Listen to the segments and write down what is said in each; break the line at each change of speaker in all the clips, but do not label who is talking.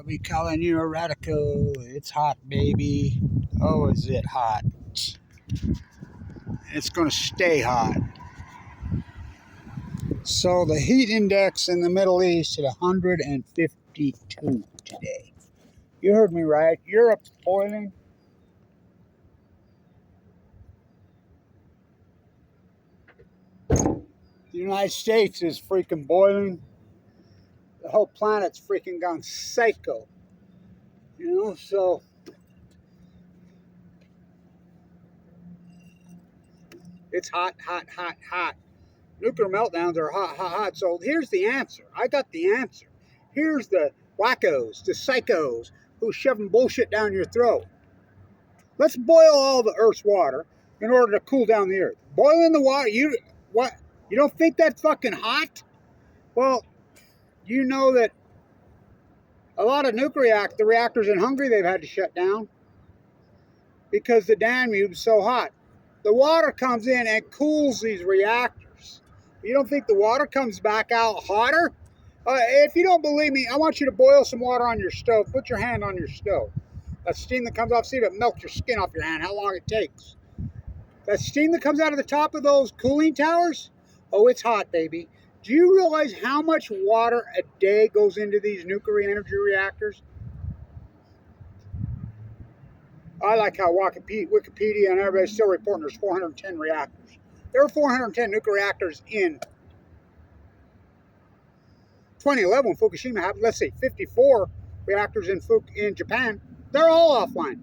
I'll be calling you a radical. It's hot, baby. Oh, is it hot? It's going to stay hot. So the heat index in the Middle East at 152 today. You heard me right. Europe's boiling. The United States is freaking boiling. The whole planet's freaking gone psycho. You know, so it's hot, hot, hot, hot. Nuclear meltdowns are hot, hot, hot. So here's the answer. I got the answer. Here's the wackos, the psychos who's shoving bullshit down your throat. Let's boil all the Earth's water in order to cool down the Earth. Boiling the water, you don't think that's fucking hot? Well, you know that a lot of the reactors in Hungary, they've had to shut down because the Danube's so hot. The water comes in and cools these reactors. You don't think the water comes back out hotter? If you don't believe me, I want you to boil some water on your stove. Put your hand on your stove. That steam that comes off, see if it melts your skin off your hand, how long it takes. That steam that comes out of the top of those cooling towers, oh, it's hot, baby. Do you realize how much water a day goes into these nuclear energy reactors? I like how Wikipedia and everybody's still reporting there's 410 reactors. There were 410 nuclear reactors in 2011 when Fukushima happened. Let's say 54 reactors in Japan. They're all offline.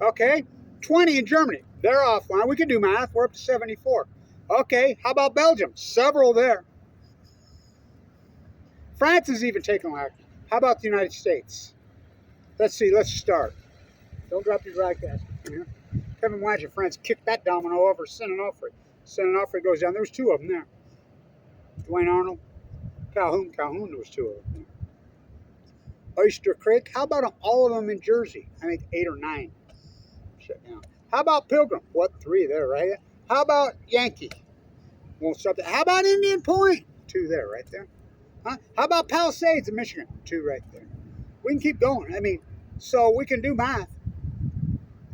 Okay, 20 in Germany. They're offline. We can do math. We're up to 74. Okay, how about Belgium? Several there. France is even taking action. How about the United States? Let's see. Let's start. Don't drop your broadcast. Kevin Blanch and friends kicked that domino over St. Onofre. St. Onofre goes down. There was two of them there. Dwayne Arnold. Calhoun, there was two of them. Oyster Creek. How about all of them in Jersey? I think 8 or 9. Shut down. How about Pilgrim? What, 3 there, right? How about Yankee? Won't stop there. How about Indian Point? 2 there, right there. Huh? How about Palisades in Michigan? 2 right there. We can keep going. I mean, so we can do math.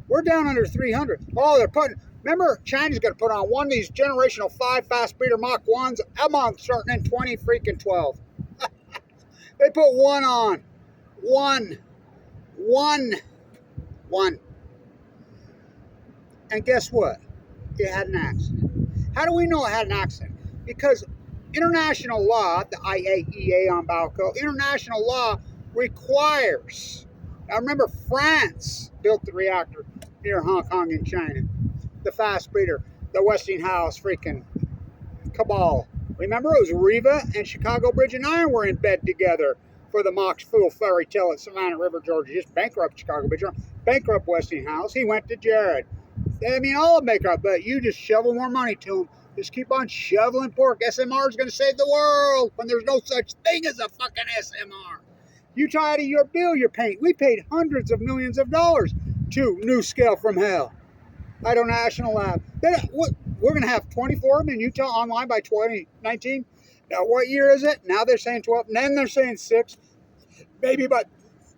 We're down under 300. Oh, they're putting. Remember, China's going to put on one of these generational 5 fast breeder Mach 1s. I'm on starting in 2012. They put 1 on. One. And guess what? It had an accident. How do we know it had an accident? Because international law, the IAEA on Balco, international law requires. Now remember, France built the reactor near Hong Kong in China. The fast breeder, the Westinghouse freaking cabal. Remember, it was Riva and Chicago Bridge and Iron were in bed together for the Mox Fool fairy tale at Savannah River, Georgia. Just bankrupt Chicago Bridge, bankrupt Westinghouse. He went to Jared. I mean, all of them bankrupt, but you just shovel more money to them. Just keep on shoveling pork. SMR is going to save the world when there's no such thing as a fucking SMR. You tie out of your bill you're paying. We paid hundreds of millions of dollars to New Scale from Hell, Idaho National Lab. We're going to have 24 of them in Utah online by 2019. Now, what year is it? Now they're saying 12, and then they're saying 6. Maybe, but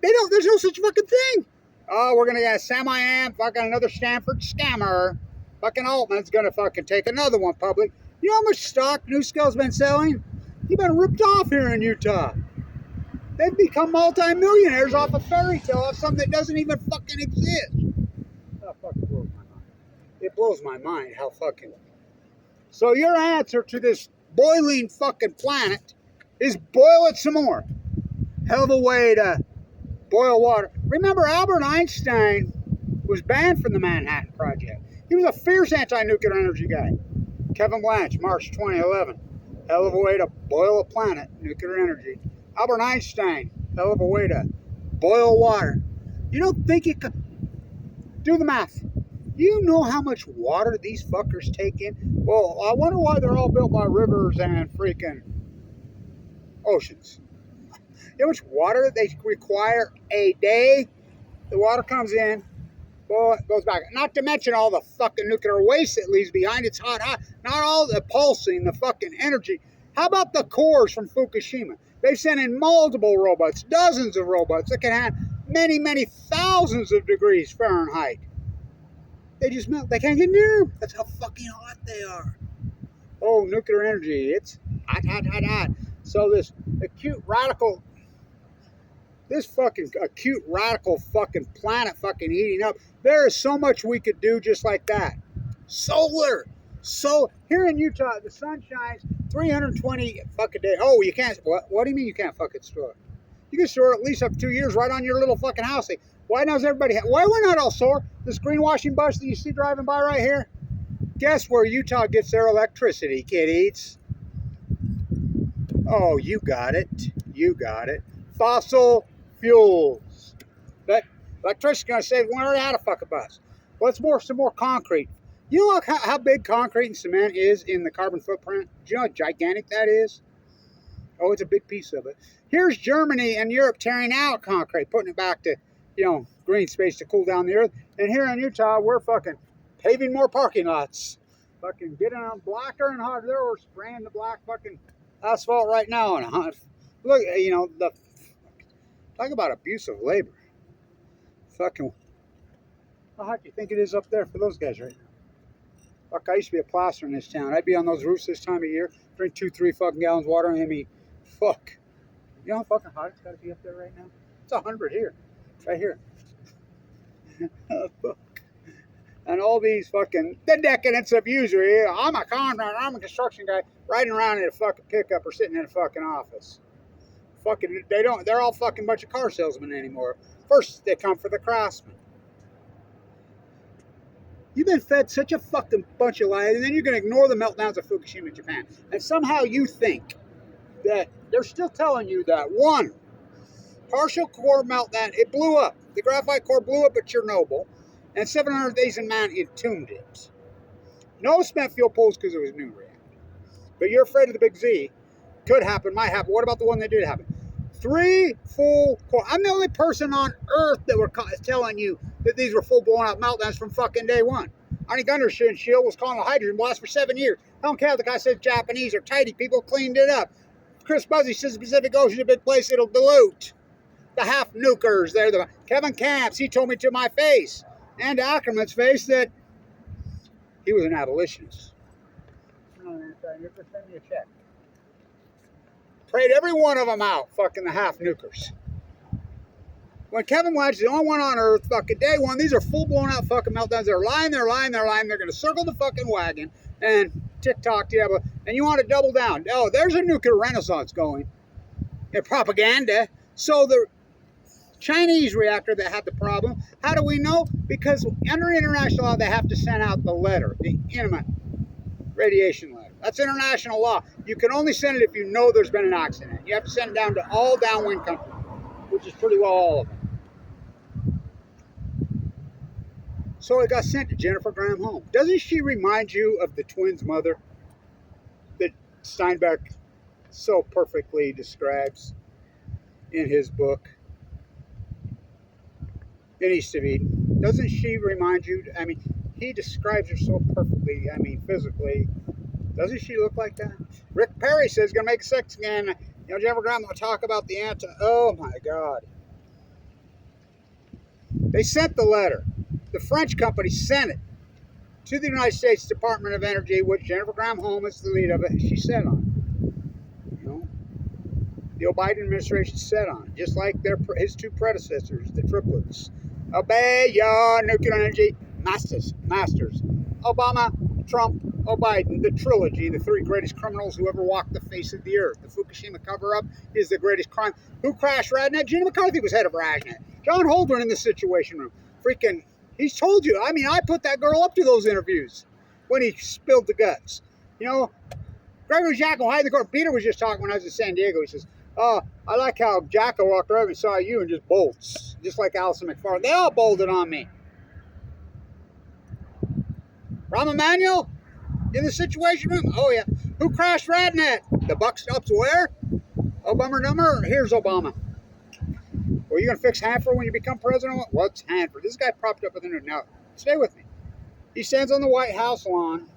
there's no such fucking thing. Oh, we're going to get Sam I Am, fucking another Stanford scammer. Fucking Altman's going to fucking take another one public. You know how much stock New Scale's been selling? You've been ripped off here in Utah. They've become multi-millionaires off a fairy tale of something that doesn't even fucking exist. That fucking blows my mind. It blows my mind how fucking... So your answer to this boiling fucking planet is boil it some more. Hell of a way to boil water. Remember, Albert Einstein was banned from the Manhattan Project. He was a fierce anti-nuclear energy guy. Kevin Blanch, March 2011. Hell of a way to boil a planet, nuclear energy. Albert Einstein, hell of a way to boil water. You don't think you could do the math? You know how much water these fuckers take in? Well, I wonder why they're all built by rivers and freaking oceans. You know how much water they require a day? The water comes in, well, it goes back. Not to mention all the fucking nuclear waste it leaves behind. It's hot. Not all the pulsing, the fucking energy. How about the cores from Fukushima? They've sent in multiple robots, dozens of robots that can have many, many thousands of degrees Fahrenheit. They just melt. They can't get near them. That's how fucking hot they are. Oh, nuclear energy. It's hot, hot, hot, hot. So this acute radical fucking planet fucking heating up. There is so much we could do just like that. Solar. So here in Utah, the sun shines 320 fucking days. Oh, you can't. What do you mean you can't fucking store it? You can store it at least up to 2 years right on your little fucking house. Why does everybody? Why we're not all sore? This greenwashing bus that you see driving by right here. Guess where Utah gets their electricity, kiddies? Oh, you got it. You got it. Fossil fuels. That electricity's gonna say we already had a fucking bus. Well, it's some more concrete. You know how big concrete and cement is in the carbon footprint? Do you know how gigantic that is? Oh, it's a big piece of it. Here's Germany and Europe tearing out concrete, putting it back to, green space to cool down the earth. And here in Utah, we're fucking paving more parking lots. Fucking getting them blacker and harder. They're spraying the black fucking asphalt right now. And look, talk about abuse of labor. Fucking, how hot do you think it is up there for those guys right now? Fuck, I used to be a plasterer in this town. I'd be on those roofs this time of year, drink 2-3 fucking gallons of water, and I mean, fuck. You know how fucking hot it's got to be up there right now? It's 100 here, right here. Fuck. And all these fucking, the decadents of usury. I'm a contractor, I'm a construction guy, riding around in a fucking pickup or sitting in a fucking office. Fucking, they're all fucking bunch of car salesmen anymore. First, they come for the craftsmen. You've been fed such a fucking bunch of lies, and then you're going to ignore the meltdowns of Fukushima, Japan. And somehow you think that they're still telling you that, one, partial core meltdown, it blew up. The graphite core blew up at Chernobyl, and 700 days in man entombed it. No spent fuel pools because it was a new reactor. But you're afraid of the big Z. Could happen, might happen. What about the one that did happen? 3 full core. I'm the only person on Earth that were telling you that these were full blown out meltdowns from fucking day one. Arnie Gunderson was calling a hydrogen blast for 7 years. I don't care if the guy says Japanese or tidy people cleaned it up. Chris Buzzy says the Pacific Ocean's a big place, it'll dilute. The half nukers, they're the Kevin Camps, he told me to my face and to Ackerman's face that he was an abolitionist. You're going to send me a check. Prayed every one of them out, fucking the half nukers. When Kevin Blanch is the only one on Earth, fucking day one, these are full blown out fucking meltdowns. They're lying. They're going to circle the fucking wagon and TikTok, yeah, and you want to double down. Oh, there's a nuclear renaissance going. And propaganda. So the Chinese reactor that had the problem, how do we know? Because under international law, they have to send out the letter, the intimate radiation letter. That's international law. You can only send it if you know there's been an accident. You have to send it down to all downwind countries, which is pretty well all of them. So it got sent to Jennifer Graham home. Doesn't she remind you of the twins' mother that Steinbeck so perfectly describes in his book, In East of Eden? Doesn't she remind you? I mean, he describes her so perfectly, I mean, physically. Doesn't she look like that? Rick Perry says gonna make sex again. Jennifer Graham will talk about the oh my God. They sent the letter. The French company sent it to the United States Department of Energy, which Jennifer Graham Holm is the lead of it, and she sat on it. The Biden administration sat on it, just like his two predecessors, the triplets. Obey your nuclear energy masters. Obama, Trump, Biden, the trilogy, the 3 greatest criminals who ever walked the face of the earth. The Fukushima cover-up is the greatest crime. Who crashed Radnet? Gina McCarthy was head of Radnet. John Holdren in the Situation Room. Freaking, he's told you. I mean, I put that girl up to those interviews when he spilled the guts. Gregory Jacko, hide the court. Peter was just talking when I was in San Diego. He says, oh, I like how Jacko walked over and saw you and just bolts. Just like Allison McFarland. They all bolted on me. Rahm Emanuel in the Situation Room. Oh, yeah. Who crashed Radnet? The buck stops where? Oh, bummer number. Here's Obama. Well, you going to fix Hanford when you become president? What's Hanford? This guy propped up with the news. Now, stay with me. He stands on the White House lawn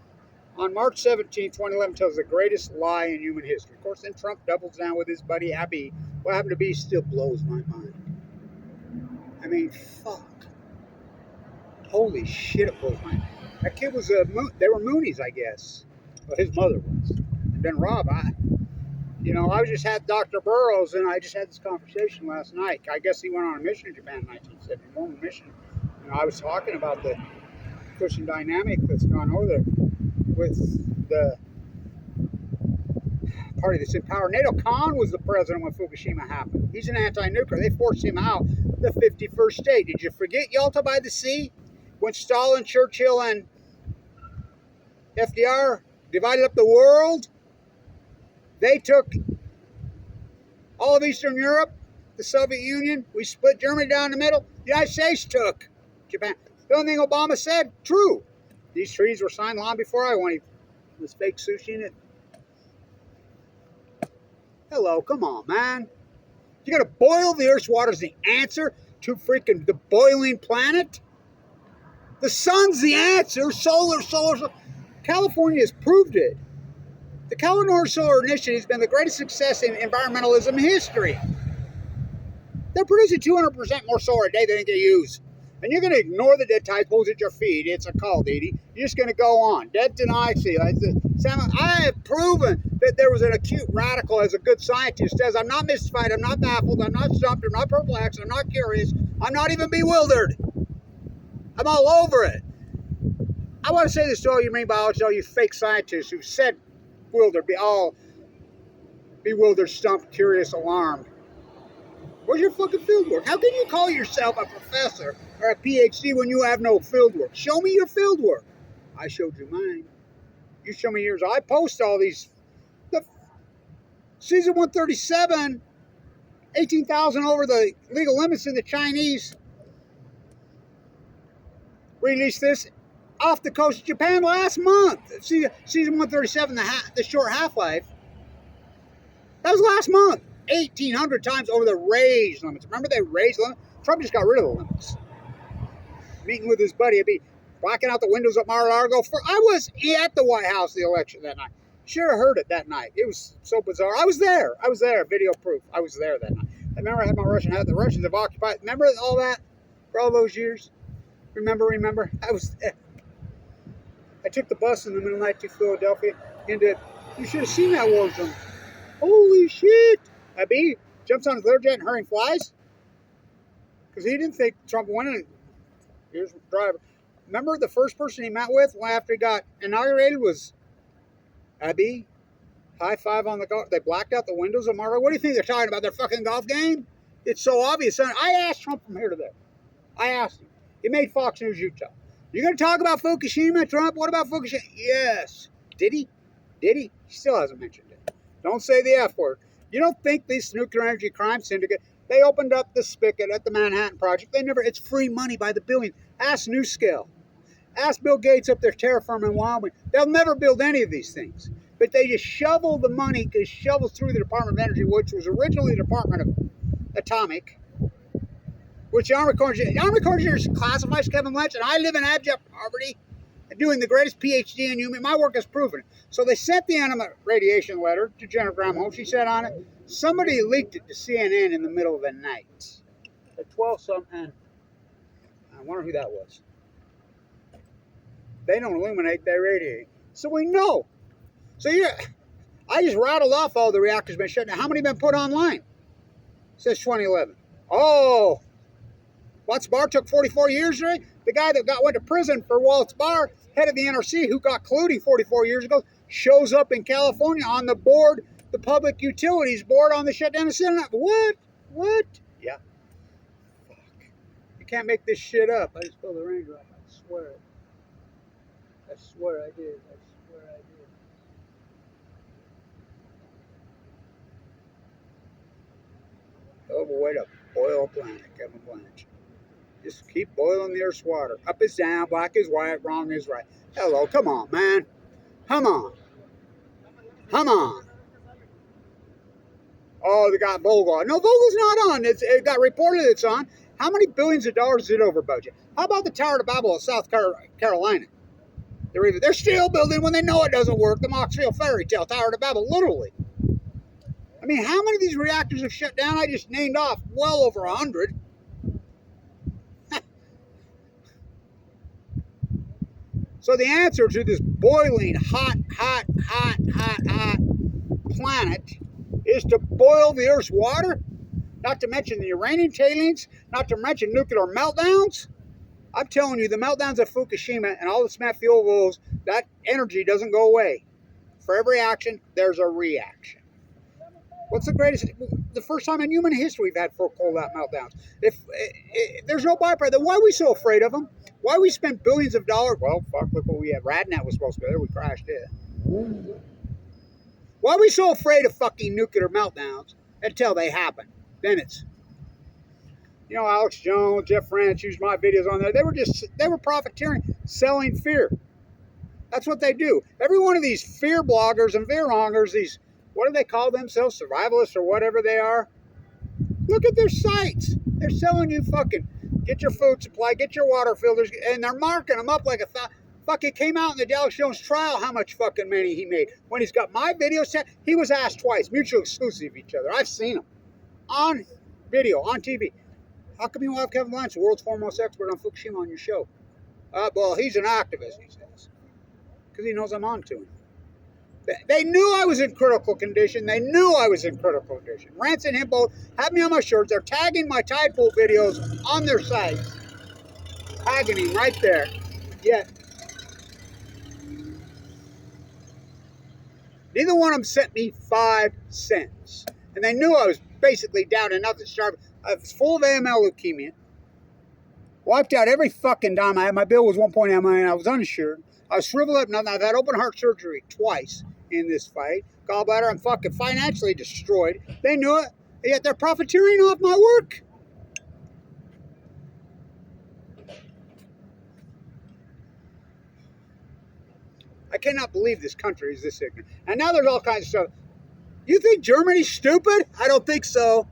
on March 17, 2011, tells the greatest lie in human history. Of course, then Trump doubles down with his buddy Abiy. What happened to Abiy still blows my mind. I mean, fuck. Holy shit, it blows my mind. That kid was they were Moonies, I guess. Well, his mother was. And then Rob, I just had Dr. Burroughs, and I just had this conversation last night. I guess he went on a mission in Japan in 1970, normal mission. I was talking about the pushing dynamic that's gone over there with the party that's in power. Nato Khan was the president when Fukushima happened. He's an anti-nuclear. They forced him out the 51st state. Did you forget Yalta by the Sea? When Stalin, Churchill, and FDR divided up the world, they took all of Eastern Europe, the Soviet Union. We split Germany down the middle. The United States took Japan. The only thing Obama said, true. These treaties were signed long before I wanted this fake sushi in it. Hello, come on, man. You gotta boil the Earth's water as the answer to freaking the boiling planet? The sun's the answer. Solar. California has proved it. The California Solar Initiative has been the greatest success in environmentalism history. They're producing 200% more solar a day than they can use. And you're going to ignore the dead tide pools at your feet. It's a call, Dee. You're just going to go on. Dead denied. See, I have proven that there was an acute radical as a good scientist. Says, I'm not mystified, I'm not baffled, I'm not stumped, I'm not perplexed, I'm not curious, I'm not even bewildered. I'm all over it. I want to say this to all you marine biologists, all you fake scientists who said bewildered, bewildered, stumped, curious, alarmed. Where's your fucking fieldwork? How can you call yourself a professor or a PhD when you have no fieldwork? Show me your fieldwork. I showed you mine. You show me yours. I post all these. The season 137, 18,000 over the legal limits in the Chinese. Released this off the coast of Japan last month. Season 137, the short half-life. That was last month. 1,800 times over the raised limits. Remember they raised limits? Trump just got rid of the limits. Meeting with his buddy, he'd be blocking out the windows at Mar-a-Lago. I was at the White House the election that night. Should have heard it that night. It was so bizarre. I was there. Video proof. I was there that night. I remember I had my Russian hat. The Russians have occupied. Remember all that for all those years? Remember? I was there. I took the bus in the middle of the night to Philadelphia. You should have seen that war zone. Holy shit. Abiy jumps on his Learjet and hurrying flies because he didn't think Trump would win. Here's the driver. Remember the first person he met with after he got inaugurated was Abiy. High five on the golf. They blacked out the windows of Mar-a-Lago. What do you think they're talking about? Their fucking golf game? It's so obvious. I asked Trump from here to there. I asked him. He made Fox News Utah. You going to talk about Fukushima, Trump? What about Fukushima? Yes. Did he? He still hasn't mentioned it. Don't say the F word. You don't think this nuclear energy crime syndicate, they opened up the spigot at the Manhattan Project. It's free money by the billion. Ask NewScale. Ask Bill Gates up there terraforming Wyoming. They'll never build any of these things. But they just shovel the money, because shovels through the Department of Energy, which was originally the Department of Atomic, which the Army Corps Engineers classifies Kevin Blanch, and I live in abject poverty, doing the greatest PhD in human. My work has proven it. So they sent the enema radiation letter to Jennifer Granholm. She said on it, somebody leaked it to CNN in the middle of the night at 12-something. I wonder who that was. They don't illuminate, they radiate. So we know. So I just rattled off all the reactors been shut down. How many been put online? Since 2011. Oh, Watts Barr took 44 years, right? The guy that went to prison for Watts Barr, head of the NRC, who got colluding 44 years ago, shows up in California on the board, the Public Utilities Board, on the shutdown of Senate. What? Yeah. Fuck. You can't make this shit up. I just spilled the raindrop. I swear it. I swear I did. Hell of a way to boil a planet, Kevin Blanch. Just keep boiling the Earth's water. Up is down, black is white, wrong is right. Hello, come on, man. Come on. Oh, they got Vogel on. No, Vogel's not on. It got reported it's on. How many billions of dollars is it over budget? How about the Tower of Babel of South Carolina? They're still building when they know it doesn't work. The Moxfield fairy tale, Tower of Babel, literally. I mean, how many of these reactors have shut down? I just named off well over 100. So the answer to this boiling, hot planet is to boil the Earth's water, not to mention the uranium tailings, not to mention nuclear meltdowns. I'm telling you, the meltdowns of Fukushima and all the spent fuel woes, that energy doesn't go away. For every action, there's a reaction. What's the greatest? The first time in human history we've had 4 cold-out meltdowns. If there's no byproduct, then why are we so afraid of them? Why we spend billions of dollars? Well, fuck, look what we had. Radnet was supposed to be there. We crashed it. Why are we so afraid of fucking nuclear meltdowns until they happen? Then it's, you know, Alex Jones, Jeff France used my videos on there. They were profiteering, selling fear. That's what they do. Every one of these fear bloggers and fear mongers, these, what do they call themselves? Survivalists or whatever they are. Look at their sites. They're selling you fucking, get your food supply, get your water filters, and they're marking them up like a fucking came out in the Alex Jones trial how much fucking money he made. When he's got my video set, he was asked twice, mutually exclusive of each other. I've seen them on video, on TV. How come you have Kevin Blanch, the world's foremost expert on Fukushima, on your show? Well, he's an activist, he says, because he knows I'm on to him. They knew I was in critical condition. They knew I was in critical condition. Rance and him both have me on my shirts. They're tagging my tide pool videos on their sites. Tagging him right there. Yet, neither one of them sent me 5 cents. And they knew I was basically down and nothing, starving. I was full of AML leukemia. Wiped out every fucking dime I had. My bill was $1.8 million. I was uninsured. I was shriveled up. Nothing. I've had open heart surgery twice in this fight. Gallbladder, I'm fucking financially destroyed. They knew it. Yet they're profiteering off my work. I cannot believe this country is this ignorant. And now there's all kinds of stuff. You think Germany's stupid? I don't think so.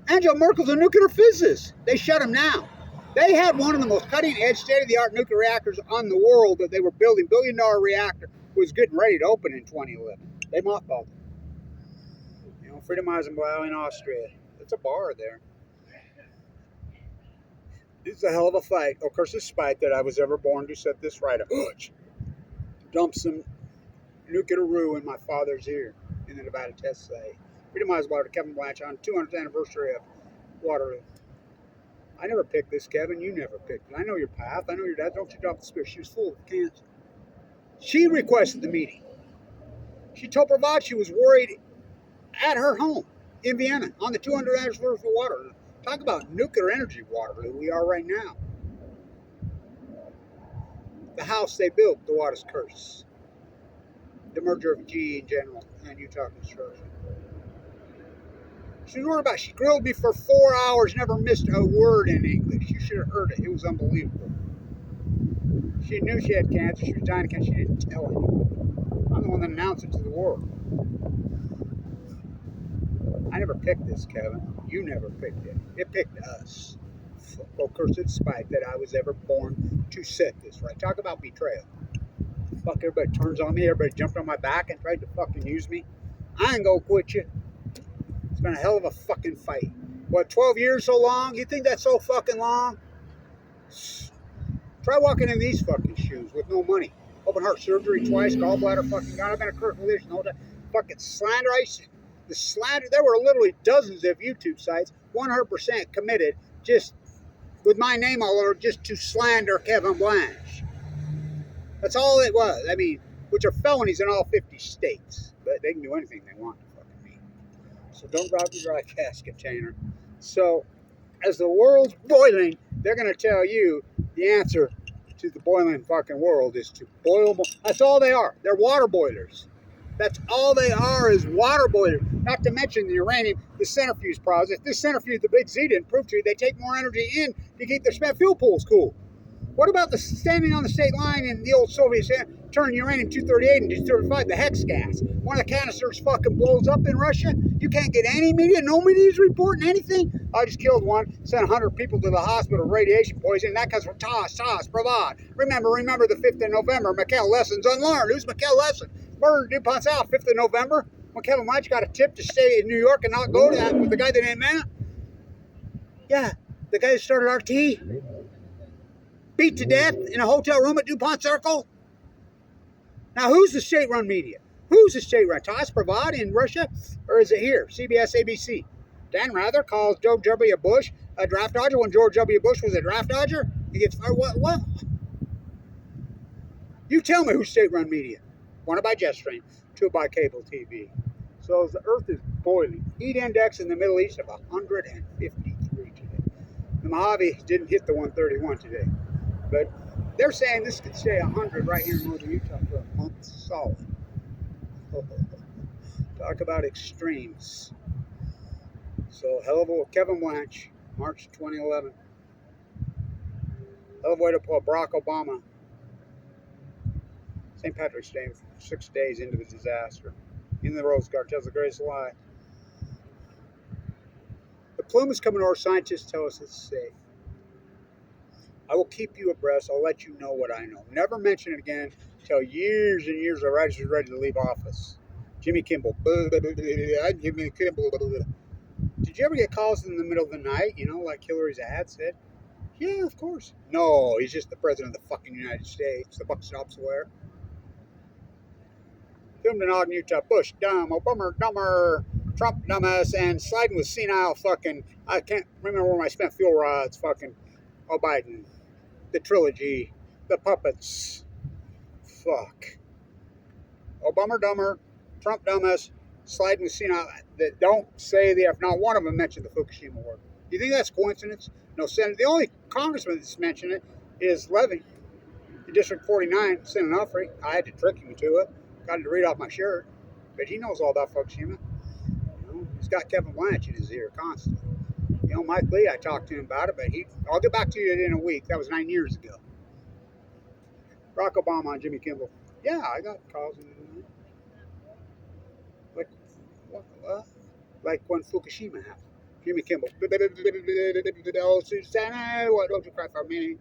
Angela Merkel's a nuclear physicist. They shut him down. They had one of the most cutting-edge, state-of-the-art nuclear reactors on the world that they were building. $1 billion reactor was getting ready to open in 2011. They mothballed it. You know, Freedom Eisenblau in Austria. It's a bar there. This is a hell of a fight. Of course, it's spite that I was ever born to set this right up. Dump some nuclear rue in my father's ear in the Nevada test site. Freedom Eisenblau to Kevin Blanch on 200th anniversary of Waterloo. I never picked this, Kevin. You never picked it. I know your path. I know your dad. Don't you drop the spear. She was full of cancer. She requested the meeting. She told Provad she was worried at her home in Vienna on the 200th anniversary of Waterloo. Talk about nuclear energy, Waterloo. We are right now. The house they built, the water's curse. The merger of GE in general and Utah Construction. She was worried about it. She grilled me for 4 hours, never missed a word in English. You should have heard it. It was unbelievable. She knew she had cancer. She was dying of cancer. She didn't tell anyone. I'm the one that announced it to the world. I never picked this, Kevin. You never picked it. It picked us. Well, cursed spite that I was ever born to set this right. Talk about betrayal. Fuck, everybody turns on me. Everybody jumped on my back and tried to fucking use me. I ain't gonna quit you. It's been a hell of a fucking fight. What, 12 years so long? You think that's so fucking long? Try walking in these fucking shoes with no money. Open heart surgery twice, gallbladder fucking gone. I've been a critical condition the whole time. Fucking slander. The slander, there were literally dozens of YouTube sites, 100% committed, just with my name all over, just to slander Kevin Blanch. That's all it was. I mean, which are felonies in all 50 states. But they can do anything they want to fucking me. So don't drop your dry cash container. So, as the world's boiling, they're going to tell you the answer to the boiling fucking world is to boil more. That's all they are. They're water boilers. That's all they are, is water boilers. Not to mention the uranium, the centrifuge process. This centrifuge, the Big Z didn't prove to you, they take more energy in to keep their spent fuel pools cool. What about the standing on the state line in the old Soviet turning uranium-238 into 235, the hex gas? One of the canisters fucking blows up in Russia. You can't get any media. No media's reporting anything. I just killed one, sent 100 people to the hospital with radiation poisoning. That comes from Toss, Bravad. Remember the 5th of November. Mikhail Lesson's unlearned. Who's Mikhail Lesson? Murdered in DuPont South, 5th of November. When Kevin Blanch got a tip to stay in New York and not go to that with the guy that ain't man. Yeah, the guy that started RT. Beat to death in a hotel room at DuPont Circle. Now, who's the state-run media? Who's the state-run? Toss Bravad in Russia? Or is it here? CBS, ABC. Dan Rather calls George W. Bush a draft dodger when George W. Bush was a draft dodger? He gets fired. What? You tell me who's state-run media. One by jet stream, two by cable TV. So the earth is boiling. Heat index in the Middle East of 153 today. The Mojave didn't hit the 131 today. But they're saying this could stay 100 right here in northern Utah for a month solid. Talk about extremes. So, hell of a Kevin Blanch, March 2011. Hell of a way to pull Barack Obama. St. Patrick's Day, 6 days into the disaster. In the Rose Garden tells the greatest lie. The plume is coming, or scientists tell us it's safe. I will keep you abreast. I'll let you know what I know. Never mention it again until years and years of writers are ready to leave office. Jimmy Kimmel. Jimmy Kimmel. Did you ever get calls in the middle of the night, you know, like Hillary's ad said? Yeah, of course. No, he's just the president of the fucking United States. The buck stops where? Filmed in Ogden, Utah. Bush, dumb. Obama, dumber. Trump, dumbass. And sliding with senile fucking, I can't remember where my spent fuel rods fucking, oh, Biden. The trilogy. The puppets. Fuck. Obama, dumber. Trump, dumbass. Sliding with senile. That don't say they have not one of them mentioned the Fukushima war. Do you think that's coincidence? No, Senator. The only congressman that's mentioned it is Levy, in District 49, Senator Onofre. I had to trick him to it. Got him to read off my shirt. But he knows all about Fukushima. You know, he's got Kevin Blanch in his ear constantly. You know, Mike Lee, I talked to him about it, but I'll get back to you in a week. That was 9 years ago. Barack Obama on Jimmy Kimmel. Yeah, I got calls. Like, what? Like when Fukushima happened. Jimmy Kimmel. Oh, Susanna, what don't you cry for me?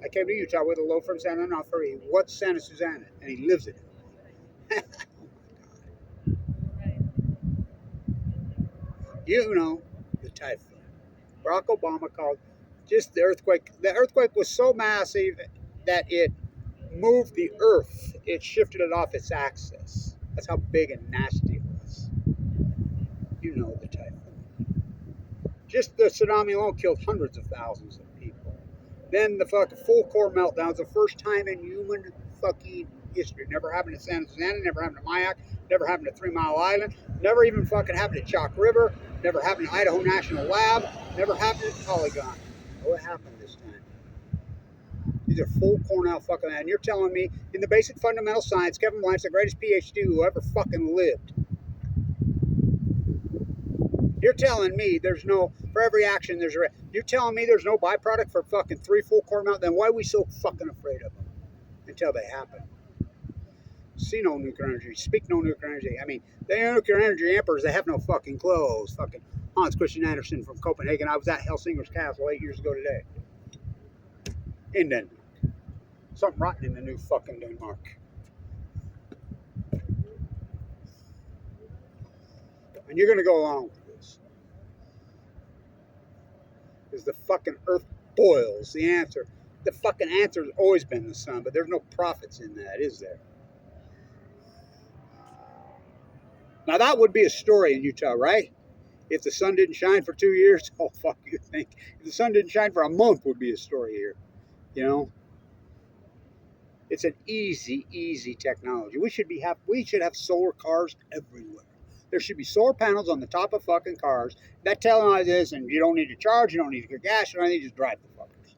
I came to Utah with a load from Santa Onofre. What's Santa Susana? And he lives in it. Oh my God. You know, the typhoon. Barack Obama called just the earthquake. The earthquake was so massive that it moved the earth. It shifted it off its axis. That's how big and nasty it was. You know the typhoon. Just the tsunami alone killed hundreds of thousands of people. Then the fucking full core meltdowns, the first time in human fucking history. Never happened to Santa Susana, never happened to Mayak, never happened to 3 Mile Island, never even fucking happened to Chalk River, never happened to Idaho National Lab, never happened to Polygon. Oh, it happened this time. These are full Cornell fucking, and you're telling me in the basic fundamental science, Kevin Blanch, the greatest PhD who ever fucking lived. You're telling me there's no, for every action there's a, you're telling me there's no byproduct for fucking 3 full core melt, then why are we so fucking afraid of them until they happen? See no nuclear energy, speak no nuclear energy. I mean, the nuclear energy emperors, they have no fucking clothes. Fucking Hans Christian Andersen from Copenhagen. I was at Helsinger's Castle 8 years ago today. In Denmark. Something rotten in the new fucking Denmark. And you're going to go along with this. Because the fucking earth boils. The answer. The fucking answer has always been the sun, but there's no profits in that, is there? Now that would be a story in Utah, right? If the sun didn't shine for 2 years, oh fuck you think. If the sun didn't shine for a month would be a story here. You know? It's an easy technology. We should have solar cars everywhere. There should be solar panels on the top of fucking cars that tell you this, and you don't need to charge, you don't need to get gas, you don't need to just drive the fuckers.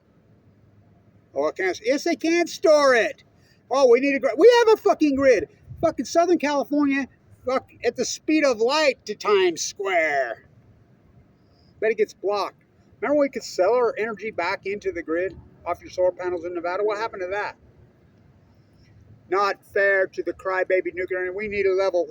Oh, I can't. Yes, they can store it. Oh, we need a grid. We have a fucking grid. Fucking Southern California. Fuck, at the speed of light to Times Square. Bet it gets blocked. Remember we could sell our energy back into the grid? off your solar panels in Nevada. What happened to that? Not fair to the crybaby nuclear. We need a level.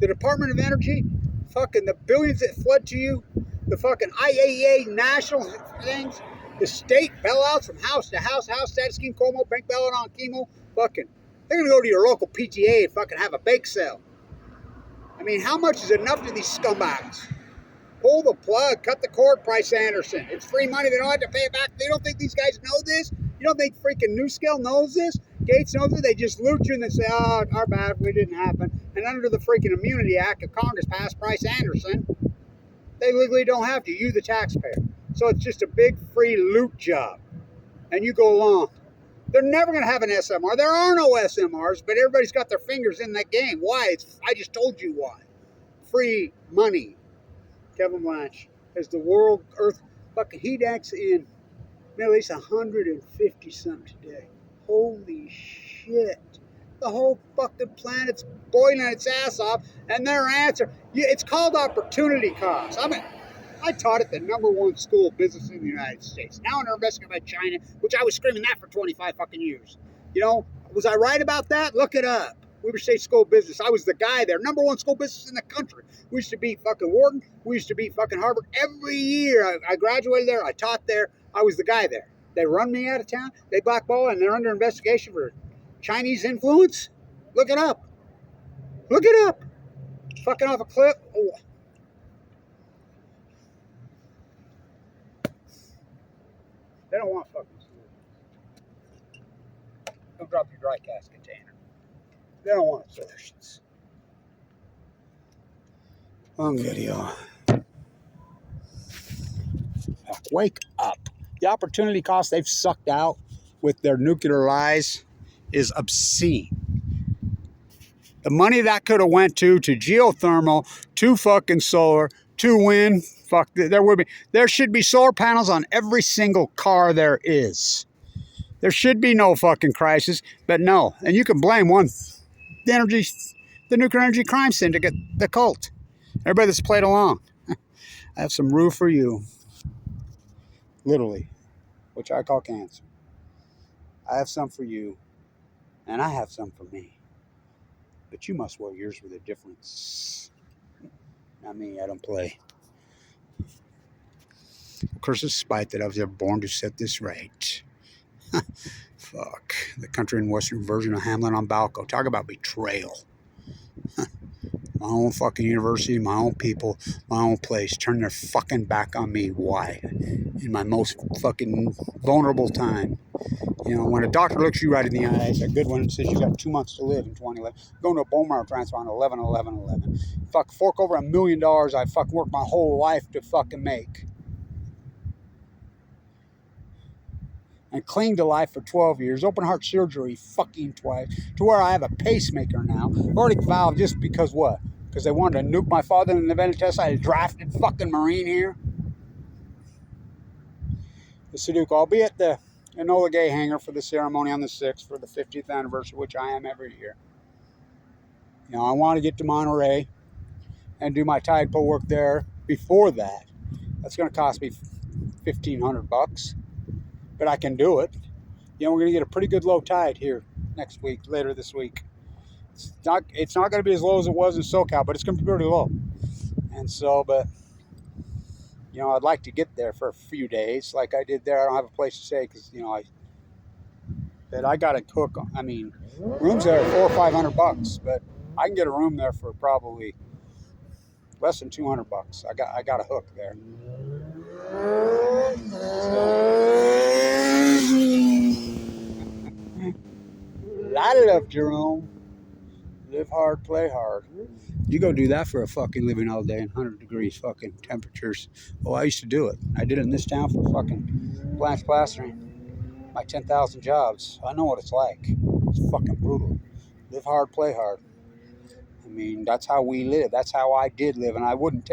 The Department of Energy, fucking the billions that flood to you, the fucking IAEA national things, the state bailouts from house to house status scheme, Como, bank bailout on chemo, fucking, they're gonna go to your local PTA and fucking have a bake sale. I mean, how much is enough to these scumbags? Pull the plug, cut the cord, Price Anderson. It's free money, they don't have to pay it back. They don't think these guys know this? You don't think freaking NewScale knows this? Gates knows it? They just loot you and they say, oh, our bad, we didn't happen. And under the freaking Immunity Act of Congress passed Price Anderson, they legally don't have to. You, the taxpayer. So it's just a big free loot job. And you go along. They're never going to have an SMR. There are no SMRs, but everybody's got their fingers in that game. Why? I just told you why. Free money. Kevin Blanch as the world earth fucking heat index in Middle East 150 something today. Holy shit. The whole fucking planet's boiling its ass off, and their answer, it's called opportunity cost. I mean, I taught at the #1 school of business in the United States. Now they're investigating by China, which I was screaming that for 25 fucking years. You know, was I right about that? Look it up. Weber State School of Business. I was the guy there. #1 school of business in the country. We used to beat fucking Wharton. We used to beat fucking Harvard. Every year I graduated there. I taught there. I was the guy there. They run me out of town. They blackball, and they're under investigation for Chinese influence. Look it up. Look it up. Fucking off a cliff. Oh. They don't want fucking solutions. Don't drop your dry cast container. They don't want solutions. Long video. Wake up. The opportunity cost they've sucked out with their nuclear lies is obscene. The money that could have went to geothermal, to fucking solar, to wind, there should be solar panels on every single car there is. There should be no fucking crisis, but no. And you can blame the nuclear energy crime syndicate, the cult. Everybody that's played along. I have some rue for you. Literally, which I call cancer. I have some for you, and I have some for me. But you must wear yours with a difference. Not me, I don't play. Of course, it's spite that I was ever born to set this right. Fuck. The country and western version of Hamlet on Balco. Talk about betrayal. My own fucking university, my own people, my own place. Turn their fucking back on me. Why? In my most fucking vulnerable time. You know, when a doctor looks you right in the eyes, a good one, and says you got 2 months to live in 2011, going to a bone marrow transplant on 11/11/11. Fuck, fork over $1 million I fucking worked my whole life to fucking make. And cling to life for 12 years, open heart surgery fucking twice, to where I have a pacemaker now. Aortic valve just because what? Because they wanted to nuke my father in the event test. I had a drafted fucking Marine here. The Sudoku. I'll be at the Enola Gay hangar for the ceremony on the 6th for the 50th anniversary, which I am every year. You know, I want to get to Monterey and do my tide pool work there before that. That's going to cost me $1,500. But I can do it. You know, we're going to get a pretty good low tide here next week, later this week. It's not going to be as low as it was in SoCal, but it's going to be pretty low. And so, but, you know, I'd like to get there for a few days like I did there. I don't have a place to stay because, you know, I got a hook. I mean, rooms there are $400 or $500, but I can get a room there for probably less than $200. I got a hook there. I love Jerome. Live hard, play hard. You go do that for a fucking living all day in 100 degrees fucking temperatures. Oh, I used to do it. I did it in this town for fucking Blanch plastering. My 10,000 jobs. I know what it's like. It's fucking brutal. Live hard, play hard. I mean, that's how we live. That's how I did live, and I wouldn't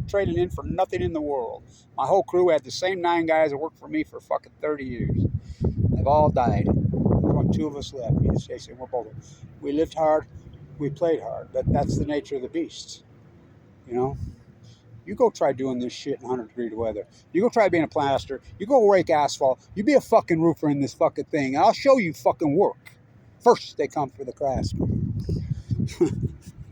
trade it in for nothing in the world. My whole crew had the same 9 guys that worked for me for fucking 30 years. They've all died. There's only 2 of us left. Me and Stacey, and we're both. We lived hard. We played hard. But that's the nature of the beast. You know? You go try doing this shit in 100-degree weather. You go try being a plaster. You go rake asphalt. You be a fucking roofer in this fucking thing. And I'll show you fucking work. First, they come for the craftsman.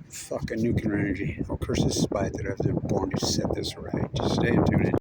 Fucking nuclear energy. Of course, this is by that I've been born to set this right. Just stay tuned in.